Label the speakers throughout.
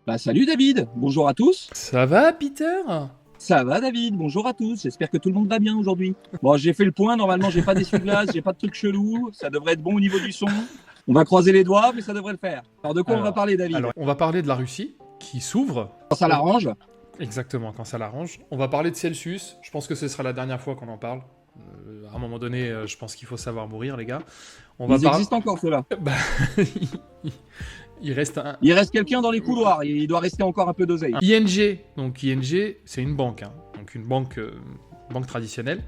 Speaker 1: Bah salut David, bonjour à tous.
Speaker 2: Ça va, Peter?
Speaker 1: Ça va David, bonjour à tous. J'espère que tout le monde va bien aujourd'hui. Bon, j'ai fait le point, normalement j'ai pas d'essuie-glace, j'ai pas de trucs chelous, ça devrait être bon au niveau du son. On va croiser les doigts, mais ça devrait le faire. Alors de quoi on va parler David?
Speaker 2: On va parler de la Russie qui s'ouvre.
Speaker 1: Quand ça l'arrange.
Speaker 2: Exactement, quand ça l'arrange. On va parler de Celsius. Je pense que ce sera la dernière fois qu'on en parle. À un moment donné, je pense qu'il faut savoir mourir, les gars.
Speaker 1: Ils existent encore ceux-là.
Speaker 2: Bah, il reste un...
Speaker 1: Il reste quelqu'un dans les couloirs, il doit rester encore un peu d'oseille.
Speaker 2: ING. Donc ING, c'est une banque. Donc une banque traditionnelle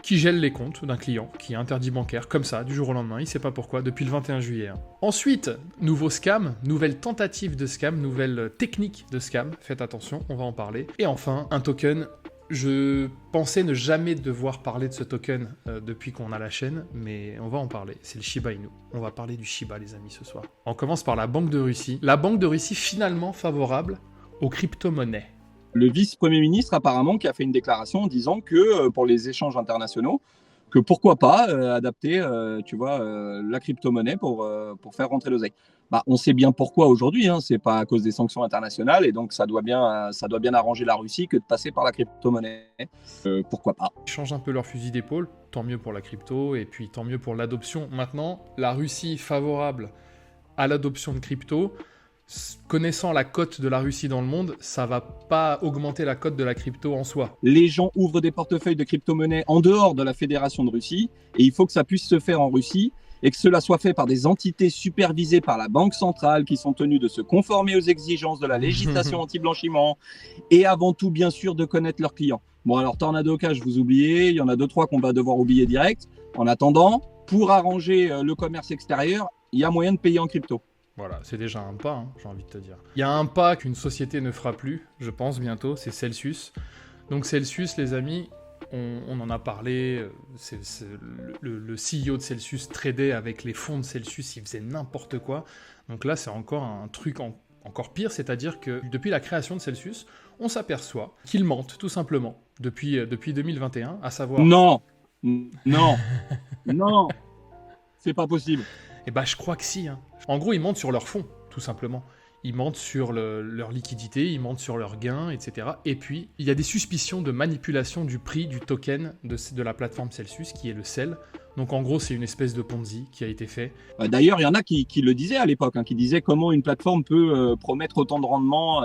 Speaker 2: qui gèle les comptes d'un client qui est interdit bancaire, comme ça, du jour au lendemain, il sait pas pourquoi, depuis le 21 juillet. Ensuite, nouveau scam, nouvelle tentative de scam, nouvelle technique de scam, faites attention, on va en parler. Et enfin, un token, je pensais ne jamais devoir parler de ce token depuis qu'on a la chaîne, mais on va en parler, c'est le Shiba Inu. On va parler du Shiba, les amis, ce soir. On commence par la Banque de Russie. La Banque de Russie finalement favorable aux crypto-monnaies.
Speaker 1: Le vice-premier ministre apparemment qui a fait une déclaration en disant que pour les échanges internationaux, que pourquoi pas adapter la crypto-monnaie pour faire rentrer l'oseille. Bah, on sait bien pourquoi aujourd'hui, c'est pas à cause des sanctions internationales et donc ça doit bien arranger la Russie que de passer par la crypto-monnaie. Pourquoi pas.
Speaker 2: Ils changent un peu leur fusil d'épaule, tant mieux pour la crypto et puis tant mieux pour l'adoption. Maintenant, la Russie favorable à l'adoption de crypto, connaissant la cote de la Russie dans le monde, ça va pas augmenter la cote de la crypto en soi.
Speaker 1: Les gens ouvrent des portefeuilles de crypto-monnaies en dehors de la Fédération de Russie et il faut que ça puisse se faire en Russie et que cela soit fait par des entités supervisées par la Banque centrale qui sont tenues de se conformer aux exigences de la législation anti-blanchiment et avant tout, bien sûr, de connaître leurs clients. Bon, alors, Tornado Cash, vous oubliez, il y en a 2-3 qu'on va devoir oublier direct. En attendant, pour arranger le commerce extérieur, il y a moyen de payer en crypto.
Speaker 2: Voilà, c'est déjà un pas, j'ai envie de te dire. Il y a un pas qu'une société ne fera plus, je pense, bientôt, c'est Celsius. Donc Celsius, les amis, on en a parlé, le CEO de Celsius tradait avec les fonds de Celsius, il faisait n'importe quoi. Donc là, c'est encore un truc encore pire, c'est-à-dire que depuis la création de Celsius, on s'aperçoit qu'ils mentent, tout simplement, depuis 2021, à savoir...
Speaker 1: Non, c'est pas possible.
Speaker 2: Eh ben, je crois que si. En gros, ils mentent sur leurs fonds, tout simplement. Ils mentent sur leur liquidité, ils mentent sur leurs gains, etc. Et puis, il y a des suspicions de manipulation du prix du token de la plateforme Celsius, qui est le CEL. Donc, en gros, c'est une espèce de Ponzi qui a été fait.
Speaker 1: D'ailleurs, il y en a qui le disaient à l'époque, qui disaient comment une plateforme peut promettre autant de rendement.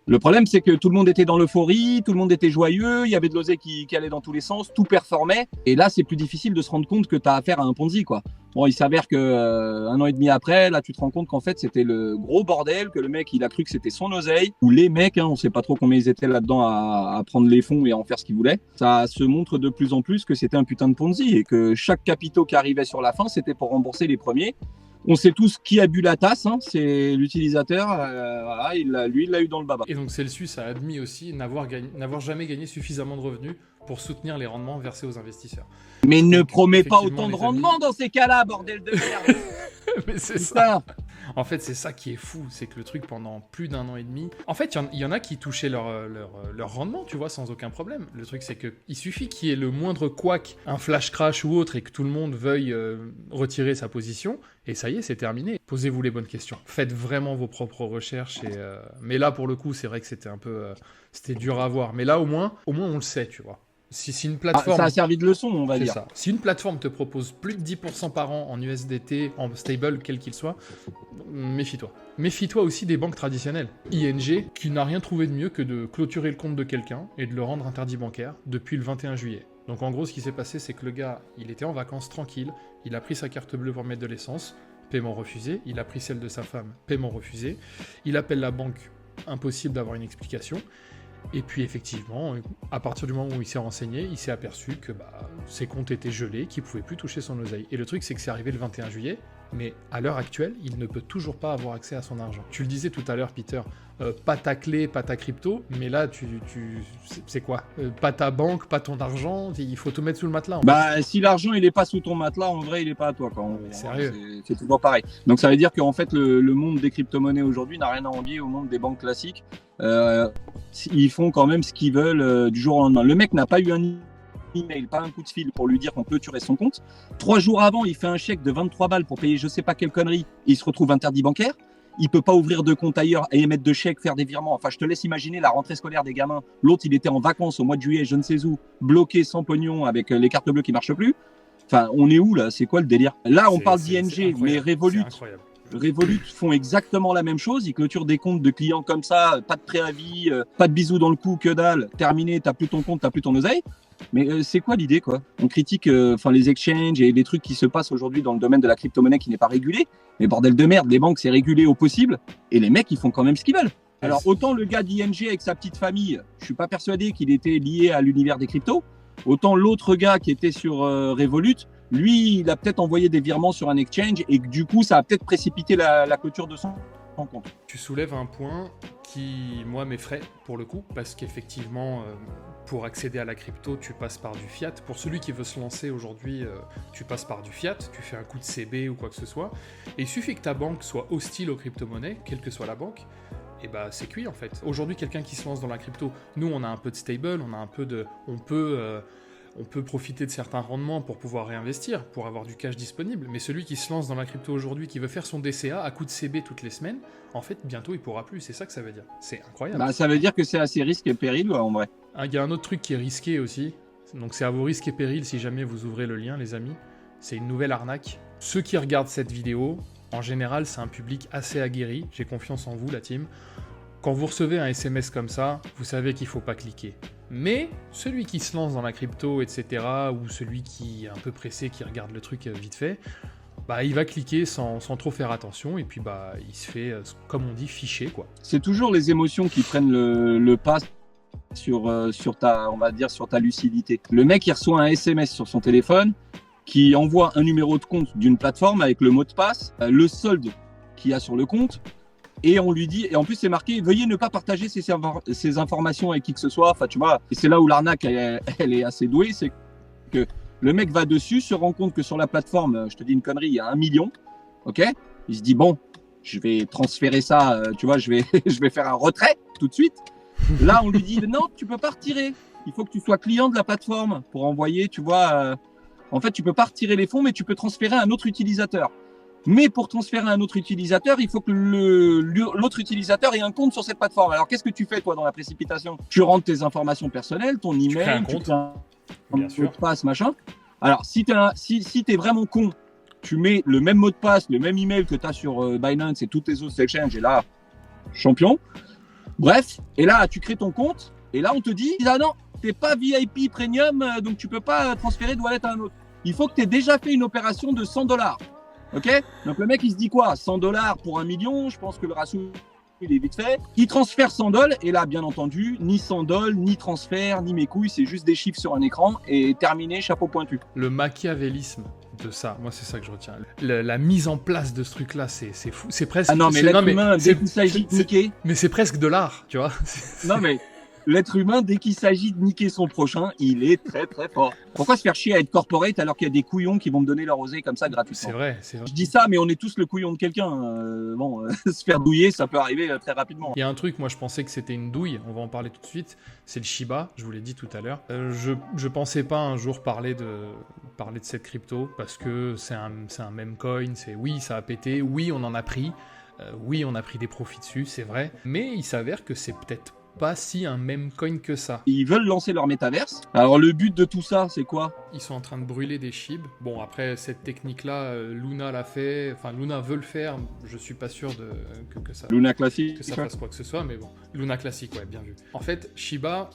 Speaker 1: Le problème, c'est que tout le monde était dans l'euphorie, tout le monde était joyeux, il y avait de l'oseille qui allait dans tous les sens, tout performait. Et là, c'est plus difficile de se rendre compte que tu as affaire à un Ponzi, quoi. Bon, il s'avère que un an et demi après, là, tu te rends compte qu'en fait, c'était le gros bordel, que le mec, il a cru que c'était son oseille, ou les mecs, on sait pas trop combien ils étaient là-dedans à prendre les fonds et à en faire ce qu'ils voulaient. Ça se montre de plus en plus que c'était un putain de Ponzi et que chaque capitaux qui arrivait sur la fin, c'était pour rembourser les premiers. On sait tous qui a bu la tasse, c'est l'utilisateur, voilà, il l'a eu dans le baba.
Speaker 2: Et donc Celsius a admis aussi n'avoir jamais gagné suffisamment de revenus pour soutenir les rendements versés aux investisseurs.
Speaker 1: Mais ne promets pas autant de rendement dans ces cas-là, bordel de merde.
Speaker 2: Mais c'est ça. En fait, c'est ça qui est fou, c'est que le truc, pendant plus d'un an et demi... En fait, il y en a qui touchaient leur rendement, tu vois, sans aucun problème. Le truc, c'est qu'il suffit qu'il y ait le moindre couac, un flash crash ou autre, et que tout le monde veuille retirer sa position, et ça y est, c'est terminé. Posez-vous les bonnes questions. Faites vraiment vos propres recherches. Mais là, pour le coup, c'est vrai que c'était un peu... c'était dur à voir. Mais là, au moins, on le sait, tu vois. Si une plateforme...
Speaker 1: ça a servi de leçon, on va dire.
Speaker 2: Ça. Si une plateforme te propose plus de 10% par an en USDT, en stable, quel qu'il soit, méfie-toi. Méfie-toi aussi des banques traditionnelles. ING, qui n'a rien trouvé de mieux que de clôturer le compte de quelqu'un et de le rendre interdit bancaire depuis le 21 juillet. Donc en gros, ce qui s'est passé, c'est que le gars, il était en vacances tranquille, il a pris sa carte bleue pour mettre de l'essence, paiement refusé, il a pris celle de sa femme, paiement refusé, il appelle la banque, impossible d'avoir une explication. Et puis effectivement, à partir du moment où il s'est renseigné, il s'est aperçu que ses comptes étaient gelés, qu'il ne pouvait plus toucher son oseille. Et le truc, c'est que c'est arrivé le 21 juillet, mais à l'heure actuelle, il ne peut toujours pas avoir accès à son argent. Tu le disais tout à l'heure, Peter, pas ta clé, pas ta crypto, mais là, c'est quoi pas ta banque, pas ton argent, il faut te mettre sous le matelas.
Speaker 1: Si l'argent, il n'est pas sous ton matelas, en vrai, il n'est pas à toi.
Speaker 2: Sérieux.
Speaker 1: C'est toujours pareil. Donc ça veut dire qu'en fait, le monde des crypto-monnaies aujourd'hui n'a rien à envier au monde des banques classiques. Ils font quand même ce qu'ils veulent du jour au lendemain. Le mec n'a pas eu un email, pas un coup de fil pour lui dire qu'on clôturait son compte. 3 jours avant, il fait un chèque de 23 balles pour payer je sais pas quelle connerie et il se retrouve interdit bancaire. il peut pas ouvrir de compte ailleurs et émettre de chèques, faire des virements. Enfin, je te laisse imaginer la rentrée scolaire des gamins. L'autre, il était en vacances au mois de juillet, je ne sais où, bloqué sans pognon avec les cartes bleues qui marchent plus. Enfin, on est où là? C'est quoi le délire? Là, on parle d'ING, mais Revolut font exactement la même chose. Ils clôturent des comptes de clients comme ça, pas de préavis, pas de bisous dans le cou, que dalle. Terminé, t'as plus ton compte, t'as plus ton oseille. Mais c'est quoi l'idée, quoi? On critique les exchanges et les trucs qui se passent aujourd'hui dans le domaine de la crypto-monnaie qui n'est pas régulé. Mais bordel de merde, les banques, c'est régulé au possible. Et les mecs, ils font quand même ce qu'ils veulent. Alors, autant le gars d'ING avec sa petite famille, je suis pas persuadé qu'il était lié à l'univers des cryptos. Autant l'autre gars qui était sur Revolut, lui, il a peut-être envoyé des virements sur un exchange et du coup, ça a peut-être précipité la clôture de son compte.
Speaker 2: Tu soulèves un point qui, moi, m'effraie pour le coup, parce qu'effectivement, pour accéder à la crypto, tu passes par du fiat. Pour celui qui veut se lancer aujourd'hui, tu passes par du fiat, tu fais un coup de CB ou quoi que ce soit. Et il suffit que ta banque soit hostile aux crypto-monnaies, quelle que soit la banque, et bah c'est cuit en fait. Aujourd'hui, quelqu'un qui se lance dans la crypto, nous on a un peu de stable, on a un peu de... On peut profiter de certains rendements pour pouvoir réinvestir, pour avoir du cash disponible. Mais celui qui se lance dans la crypto aujourd'hui, qui veut faire son DCA à coup de CB toutes les semaines, en fait, bientôt il pourra plus. C'est ça que ça veut dire. C'est incroyable.
Speaker 1: Bah, ça veut dire que c'est assez risque et péril, en vrai.
Speaker 2: Il y a un autre truc qui est risqué aussi. Donc c'est à vos risques et périls si jamais vous ouvrez le lien, les amis. C'est une nouvelle arnaque. Ceux qui regardent cette vidéo, en général, c'est un public assez aguerri. J'ai confiance en vous, la team. Quand vous recevez un SMS comme ça, vous savez qu'il ne faut pas cliquer. Mais celui qui se lance dans la crypto, etc., ou celui qui est un peu pressé, qui regarde le truc vite fait, bah, il va cliquer sans trop faire attention, et puis bah, il se fait, comme on dit, ficher, quoi.
Speaker 1: C'est toujours les émotions qui prennent le pas sur ta lucidité. Le mec, il reçoit un SMS sur son téléphone qui envoie un numéro de compte d'une plateforme avec le mot de passe, le solde qu'il y a sur le compte, et on lui dit, et en plus c'est marqué, veuillez ne pas partager ces informations avec qui que ce soit. Enfin, tu vois, et c'est là où l'arnaque, elle est assez douée, c'est que le mec va dessus, se rend compte que sur la plateforme, je te dis une connerie, il y a 1 million, ok? Il se dit, bon, je vais transférer ça, tu vois, je vais faire un retrait tout de suite. Là, on lui dit, non, tu peux pas retirer. Il faut que tu sois client de la plateforme pour envoyer, tu vois. En fait, tu peux pas retirer les fonds, mais tu peux transférer à un autre utilisateur. Mais pour transférer à un autre utilisateur, il faut que l'autre utilisateur ait un compte sur cette plateforme. Alors, qu'est-ce que tu fais, toi, dans la précipitation? Tu rentres tes informations personnelles, ton email, tu crées un mot de passe, machin. Alors, si t'es vraiment con, tu mets le même mot de passe, le même email que tu as sur Binance et tous tes autres exchanges, et là, champion. Bref, et là, tu crées ton compte, et là, on te dit, ah non, t'es pas VIP Premium, donc tu peux pas transférer de wallet à un autre. Il faut que tu aies déjà fait une opération de $100. Ok? Donc le mec, il se dit quoi? $100 pour 1 million, je pense que le ratio, il est vite fait. Il transfère $100, et là, bien entendu, ni $100, ni transfert, ni mes couilles, c'est juste des chiffres sur un écran, et terminé, chapeau pointu.
Speaker 2: Le machiavélisme de ça, moi c'est ça que je retiens. La mise en place de ce truc-là, c'est fou. C'est presque...
Speaker 1: Ah non, mais l'être humain, dès qu'il s'agit de niquer...
Speaker 2: Mais c'est presque de l'art, tu vois.
Speaker 1: Non, mais... L'être humain, dès qu'il s'agit de niquer son prochain, il est très très fort. Pourquoi se faire chier à être corporate alors qu'il y a des couillons qui vont me donner leur oseille comme ça gratuitement?
Speaker 2: C'est vrai, c'est vrai.
Speaker 1: Je dis ça, mais on est tous le couillon de quelqu'un. Se faire douiller, ça peut arriver très rapidement.
Speaker 2: Il y a un truc, moi je pensais que c'était une douille, on va en parler tout de suite, c'est le Shiba, je vous l'ai dit tout à l'heure. Je pensais pas un jour parler de cette crypto, parce que c'est un meme coin, oui, ça a pété, oui, on en a pris, oui, on a pris des profits dessus, c'est vrai, mais il s'avère que c'est peut-être pas si un meme coin que ça.
Speaker 1: Ils veulent lancer leur métaverse. Alors le but de tout ça, c'est quoi?
Speaker 2: Ils sont en train de brûler des SHIB. Bon, après, cette technique-là, Luna l'a fait. Enfin, Luna veut le faire. Je suis pas sûr que ça...
Speaker 1: Luna classique.
Speaker 2: Que ça fasse quoi que ce soit, mais bon. Luna classique, ouais, bien vu. En fait, Shiba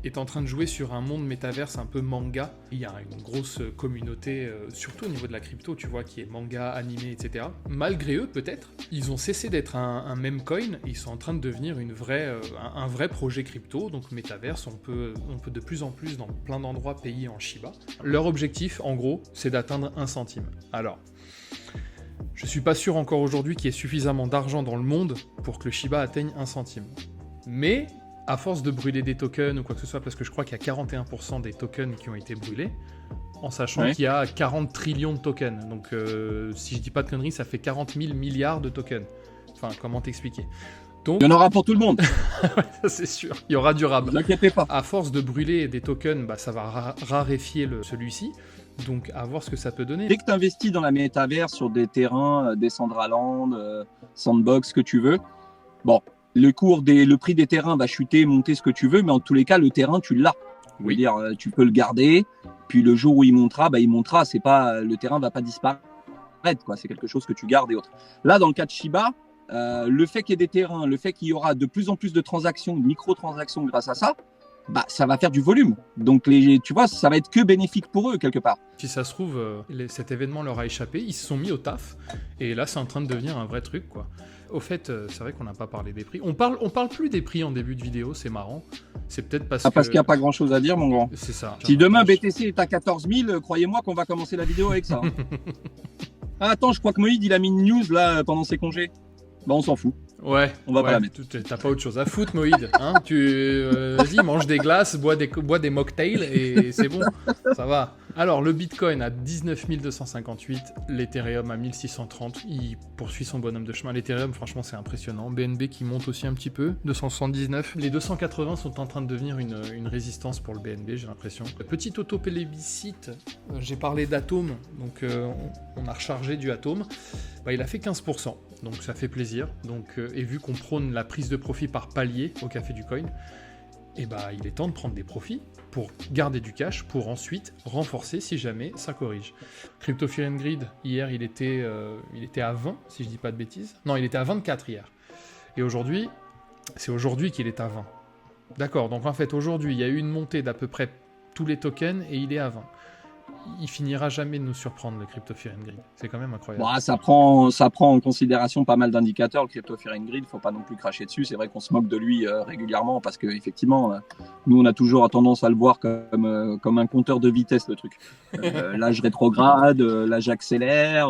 Speaker 2: est en train de jouer sur un monde métaverse un peu manga. Il y a une grosse communauté, surtout au niveau de la crypto, tu vois, qui est manga, animé, etc. Malgré eux, peut-être, ils ont cessé d'être un meme coin. Ils sont en train de devenir un vrai projet crypto. Donc, métaverse, on peut de plus en plus, dans plein d'endroits, payer en Shiba. Leur objectif, en gros, c'est d'atteindre 1 centime. Alors, je suis pas sûr encore aujourd'hui qu'il y ait suffisamment d'argent dans le monde pour que le Shiba atteigne 1 centime. Mais, à force de brûler des tokens ou quoi que ce soit, parce que je crois qu'il y a 41% des tokens qui ont été brûlés, en sachant qu'il y a 40 trillions de tokens. Donc, si je dis pas de conneries, ça fait 40 000 milliards de tokens. Enfin, comment t'expliquer? Donc,
Speaker 1: il y en aura pour tout le monde.
Speaker 2: Ouais, ça c'est sûr, il y aura du rab.
Speaker 1: Ne vous inquiétez pas.
Speaker 2: À force de brûler des tokens, bah, ça va raréfier celui-ci. Donc, à voir ce que ça peut donner.
Speaker 1: Dès que tu investis dans la métaverse sur des terrains, Decentraland, Sandbox, ce que tu veux, bon, le prix des terrains va chuter, monter, ce que tu veux, mais en tous les cas, le terrain, tu l'as. Je veux dire, tu peux le garder, puis le jour où il montera, il montera. C'est pas, le terrain va pas disparaître, quoi. C'est quelque chose que tu gardes et autres. Là, dans le cas de Shiba, le fait qu'il y ait des terrains, le fait qu'il y aura de plus en plus de transactions, de micro-transactions grâce à ça, ça va faire du volume. Donc, tu vois, ça va être que bénéfique pour eux, quelque part.
Speaker 2: Si ça se trouve, cet événement leur a échappé, ils se sont mis au taf, et là, c'est en train de devenir un vrai truc, quoi. Au fait, c'est vrai qu'on n'a pas parlé des prix. On parle plus des prix en début de vidéo, c'est marrant. C'est peut-être parce
Speaker 1: qu'il n'y a pas grand-chose à dire, mon grand.
Speaker 2: C'est ça.
Speaker 1: Si demain BTC est à 14 000, croyez-moi qu'on va commencer la vidéo avec ça. Ah, attends, je crois que Moïd, il a mis une news là pendant ses congés. On s'en fout.
Speaker 2: Ouais,
Speaker 1: on va pas la mettre.
Speaker 2: T'as pas autre chose à foutre, Moïd. Hein, vas-y, mange des glaces, bois des mocktails et c'est bon. Ça va. Alors, le Bitcoin à 19 258, l'Ethereum à 1630. Il poursuit son bonhomme de chemin. L'Ethereum, franchement, c'est impressionnant. BNB qui monte aussi un petit peu, 279. Les 280 sont en train de devenir une résistance pour le BNB, j'ai l'impression. Petit auto-plébiscite, j'ai parlé d'Atom, donc on a rechargé du Atom. Il a fait 15%, donc ça fait plaisir. Donc, et vu qu'on prône la prise de profit par palier au Café du Coin, il est temps de prendre des profits pour garder du cash, pour ensuite renforcer si jamais ça corrige. Crypto Fear and Greed, hier, il était à 20, si je dis pas de bêtises. Non, il était à 24 hier. Et aujourd'hui, c'est aujourd'hui qu'il est à 20. D'accord, donc en fait, aujourd'hui, il y a eu une montée d'à peu près tous les tokens et il est à 20. Il finira jamais de nous surprendre, le Crypto Fear and Greed. C'est quand même incroyable.
Speaker 1: Ça prend en considération pas mal d'indicateurs, le Crypto Fear and Greed. Il ne faut pas non plus cracher dessus. C'est vrai qu'on se moque de lui régulièrement parce qu'effectivement, nous, on a toujours tendance à le voir comme un compteur de vitesse, le truc. Là, je rétrograde, là, j'accélère.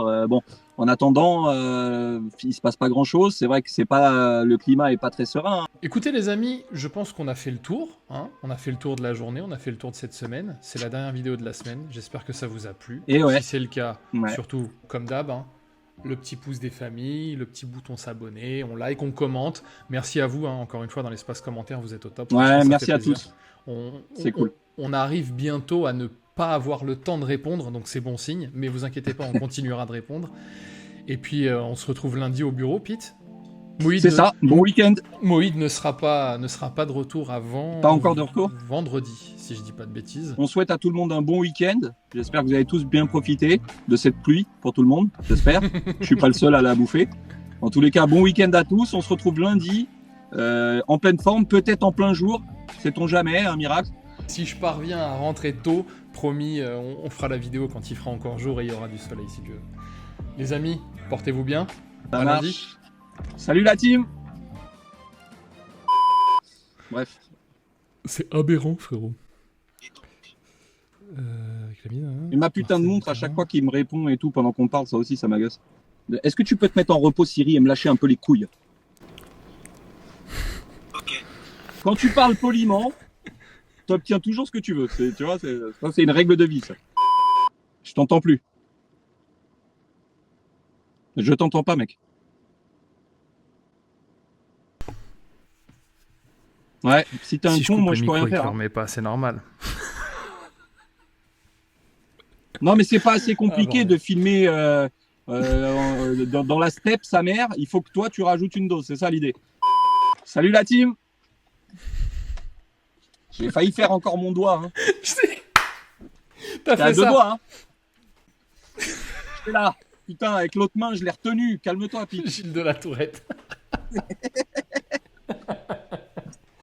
Speaker 1: En attendant, il ne se passe pas grand-chose. C'est vrai que le climat n'est pas très serein.
Speaker 2: Écoutez les amis, je pense qu'on a fait le tour. On a fait le tour de la journée, on a fait le tour de cette semaine. C'est la dernière vidéo de la semaine. J'espère que ça vous a plu.
Speaker 1: Et
Speaker 2: si c'est le cas, surtout comme d'hab, le petit pouce des familles, le petit bouton s'abonner, on like, on commente. Merci à vous, encore une fois, dans l'espace commentaire, vous êtes au top.
Speaker 1: Ouais, merci à tous.
Speaker 2: C'est cool. On arrive bientôt à ne pas avoir le temps de répondre, donc c'est bon signe. Mais vous inquiétez pas, on continuera de répondre. Et puis, on se retrouve lundi au bureau, Pete.
Speaker 1: C'est ça, bon week-end.
Speaker 2: Moïd ne sera pas de retour avant...
Speaker 1: Pas encore de retour
Speaker 2: vendredi, si je dis pas de bêtises.
Speaker 1: On souhaite à tout le monde un bon week-end. J'espère que vous avez tous bien profité de cette pluie pour tout le monde, j'espère. Je suis pas le seul à la bouffer. En tous les cas, bon week-end à tous. On se retrouve lundi, en pleine forme, peut-être en plein jour. Sait-on jamais, un miracle.
Speaker 2: Si je parviens à rentrer tôt, promis, on fera la vidéo quand il fera encore jour et il y aura du soleil, si Dieu veut. Les amis, portez-vous bien.
Speaker 1: À lundi. Salut la team. Bref.
Speaker 2: C'est aberrant, frérot.
Speaker 1: Et ma putain de montre, à chaque fois qu'il me répond et tout pendant qu'on parle, ça aussi, ça m'agace. Est-ce que tu peux te mettre en repos, Siri, et me lâcher un peu les couilles?
Speaker 3: Ok.
Speaker 1: Quand tu parles poliment, tu obtiens toujours ce que tu veux. Tu vois, c'est une règle de vie, ça. Je t'entends plus. Je t'entends pas, mec. Ouais, si t'es un con, moi je peux rien faire.
Speaker 2: Mais pas, c'est normal.
Speaker 1: Non, mais c'est pas assez compliqué de filmer dans la steppe sa mère. Il faut que toi tu rajoutes une dose, c'est ça l'idée. Salut la team. J'ai failli faire encore mon doigt.
Speaker 2: T'as fait
Speaker 1: deux
Speaker 2: ça.
Speaker 1: Doigts. J'étais là. Putain, avec l'autre main, je l'ai retenu. Calme-toi, Pete.
Speaker 2: Gilles de la Tourette.